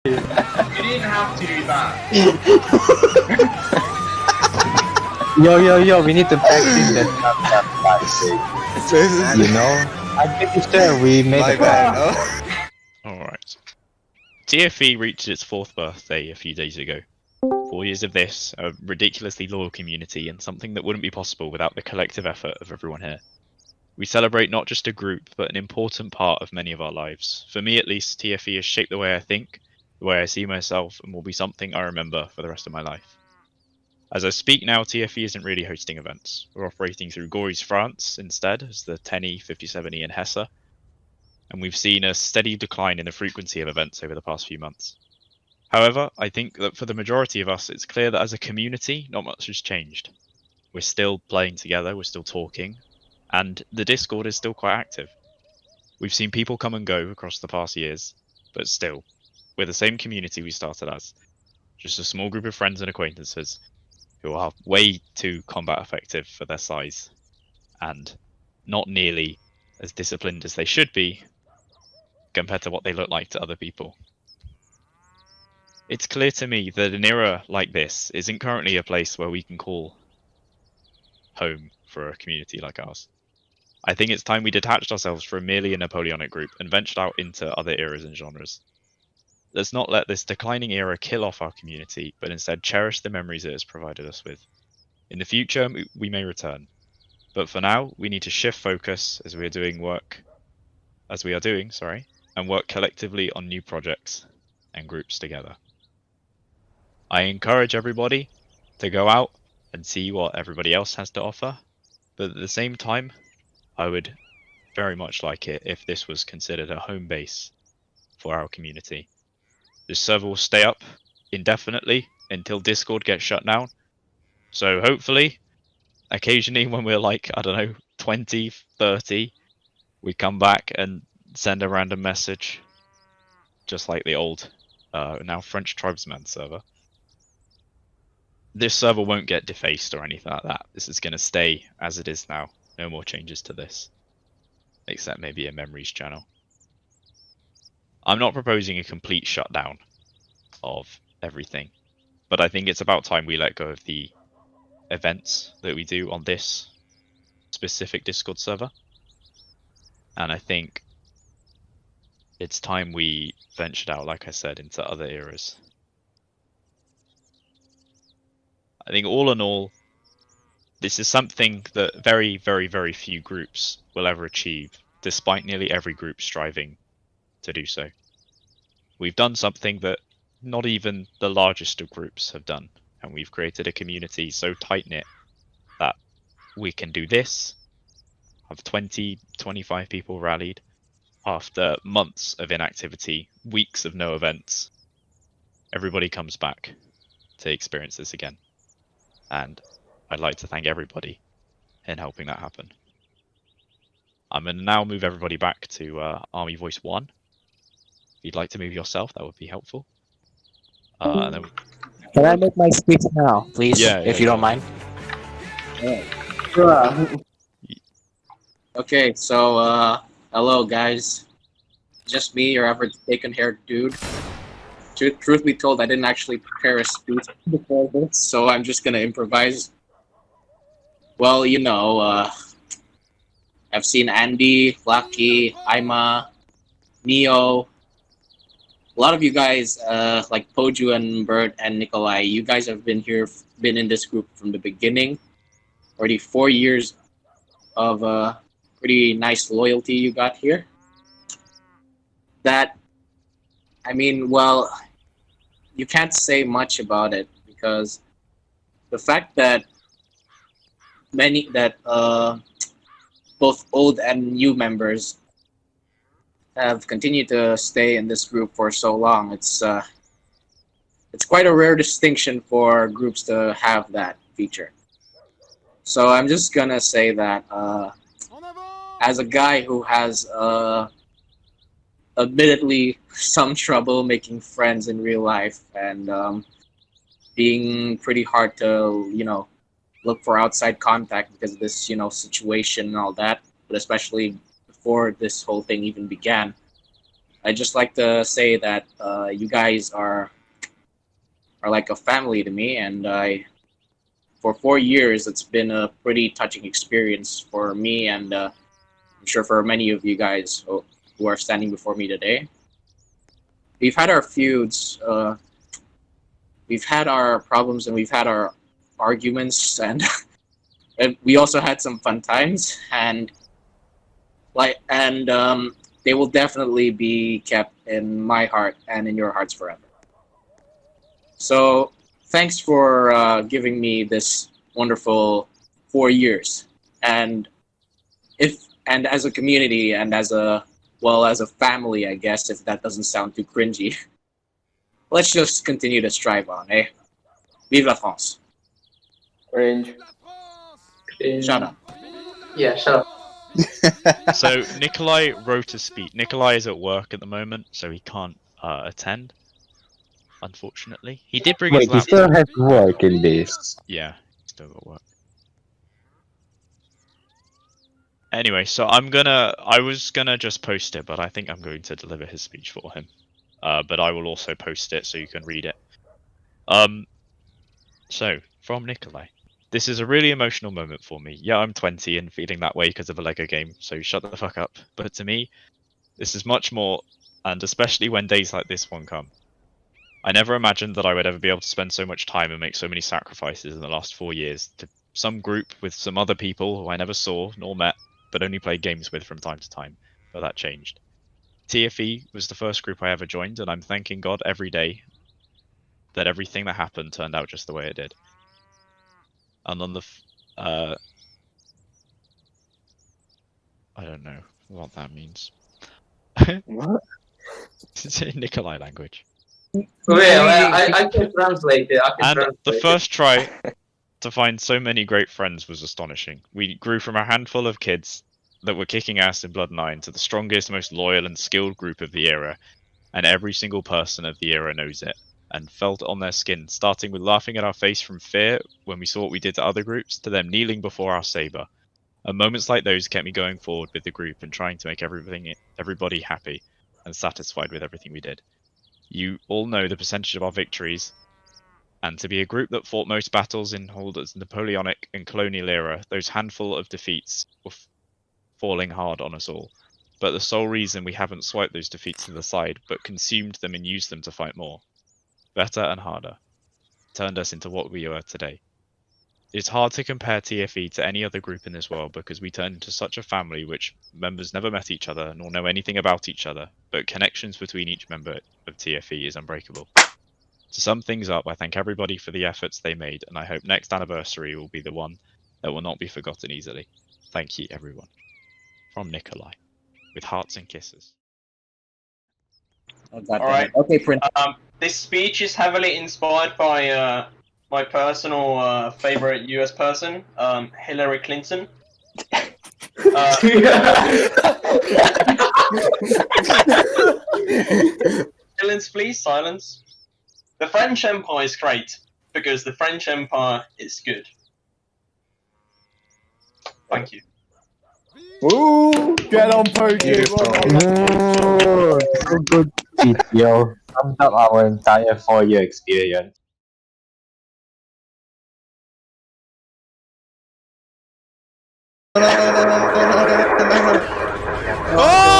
You didn't have to do that. Yo, we need to practice that you know? I'm pretty sure we made My a bad. plan. Oh. Alright. TFE reached its 4th birthday a few days ago. 4 years of this, a ridiculously loyal community, and something that wouldn't be possible without the collective effort of everyone here. We celebrate not just a group, but an important part of many of our lives. For me at least, TFE has shaped the way I think, the way I see myself, and will be something I remember for the rest of my life. As I speak now, TFE isn't really hosting events. We're operating through Gory's France instead, as the 10E, 57E, and Hesse, and we've seen a steady decline in the frequency of events over the past few months. However, I think that for the majority of us, it's clear that as a community, not much has changed. We're still playing together, we're still talking, and the Discord is still quite active. We've seen people come and go across the past years, but still, we're the same community we started as. Just a small group of friends and acquaintances who are way too combat effective for their size, and not nearly as disciplined as they should be compared to what they look like to other people. It's clear to me that an era like this isn't currently a place where we can call home for a community like ours. I think it's time we detached ourselves from merely a Napoleonic group and ventured out into other eras and genres. Let's not let this declining era kill off our community, but instead cherish the memories it has provided us with. In the future, we may return, but for now, we need to shift focus as we are doing, and work collectively on new projects and groups together. I encourage everybody to go out and see what everybody else has to offer, but at the same time, I would very much like it if this was considered a home base for our community. This server will stay up indefinitely until Discord gets shut down, so hopefully, occasionally when we're like, I don't know, 20, 30, we come back and send a random message, just like the old, now French Tribesman server. This server won't get defaced or anything like that. This is going to stay as it is now. No more changes to this, except maybe a memories channel. I'm not proposing a complete shutdown of everything, but I think it's about time we let go of the events that we do on this specific Discord server. And I think it's time we ventured out, like I said, into other eras. I think all in all, this is something that very, very, very few groups will ever achieve, despite nearly every group striving to do so. We've done something that not even the largest of groups have done, and we've created a community so tight-knit that we can do this, have 20, 25 people rallied after months of inactivity, weeks of no events. Everybody comes back to experience this again, and I'd like to thank everybody in helping that happen. I'm going to now move everybody back to Army Voice 1. If you'd like to move yourself, that would be helpful. And then Can I make my speech now, please? Yeah, if you don't mind. Okay, so hello guys. Just me, your average bacon-haired dude. Truth be told, I didn't actually prepare a speech before this, so I'm just gonna improvise. Well, you know, I've seen Andy, Lucky, Ima, Neo. A lot of you guys, like Poju and Bert and Nikolai, you guys have been in this group from the beginning. Already 4 years of pretty nice loyalty you got here. That, I mean, well, you can't say much about it because the fact that both old and new members have continued to stay in this group for so long, it's quite a rare distinction for groups to have that feature. So I'm just gonna say that as a guy who has admittedly some trouble making friends in real life and being pretty hard to, you know, look for outside contact because of this, you know, situation and all that, but especially before this whole thing even began, I just like to say that you guys are like a family to me, and for 4 years it's been a pretty touching experience for me, and I'm sure for many of you guys who are standing before me today. We've had our feuds, we've had our problems, and we've had our arguments, and and we also had some fun times, and they will definitely be kept in my heart and in your hearts forever. So thanks for giving me this wonderful 4 years, and as a community and as a family, I guess, if that doesn't sound too cringy. Let's just continue to strive on, eh? Vive la France. Range. Shut up. Yeah, shut up. So Nikolay wrote a speech. Nikolay is at work at the moment, so he can't attend. Unfortunately, he did bring his Wait, you still laptop. have work in this. Yeah, still got work. Anyway, so I was gonna just post it, but I think I'm going to deliver his speech for him. But I will also post it so you can read it. So, from Nikolay. This is a really emotional moment for me. Yeah, I'm 20 and feeling that way because of a Lego game, so shut the fuck up. But to me, this is much more, and especially when days like this one come. I never imagined that I would ever be able to spend so much time and make so many sacrifices in the last 4 years to some group with some other people who I never saw nor met, but only played games with from time to time. But that changed. TFE was the first group I ever joined, and I'm thanking God every day that everything that happened turned out just the way it did. And on the I don't know what that means. What? It's in Nikolay language. Wait, I can translate it. And the first try to find so many great friends was astonishing. We grew from a handful of kids that were kicking ass in Blood 9 to the strongest, most loyal and skilled group of the era, and every single person of the era knows it, and felt it on their skin, starting with laughing at our face from fear when we saw what we did to other groups, to them kneeling before our saber. And moments like those kept me going forward with the group and trying to make everybody happy and satisfied with everything we did. You all know the percentage of our victories, and to be a group that fought most battles in Holder's Napoleonic and colonial era, those handful of defeats were falling hard on us all. But the sole reason we haven't swiped those defeats to the side, but consumed them and used them to fight more, better and harder, turned us into what we are today. It's hard to compare TFE to any other group in this world because we turned into such a family which members never met each other nor know anything about each other, but connections between each member of TFE is unbreakable. To sum things up, I thank everybody for the efforts they made, and I hope next anniversary will be the one that will not be forgotten easily. Thank you, everyone. From Nikolay, with hearts and kisses. Oh, God All right. Okay, Prince. This speech is heavily inspired by my personal favorite US person, Hillary Clinton. Silence, please, silence. The French Empire is great because the French Empire is good. Thank you. Ooh, get on poju. Oh, so good video. Summed up our entire 4-year experience. Oh!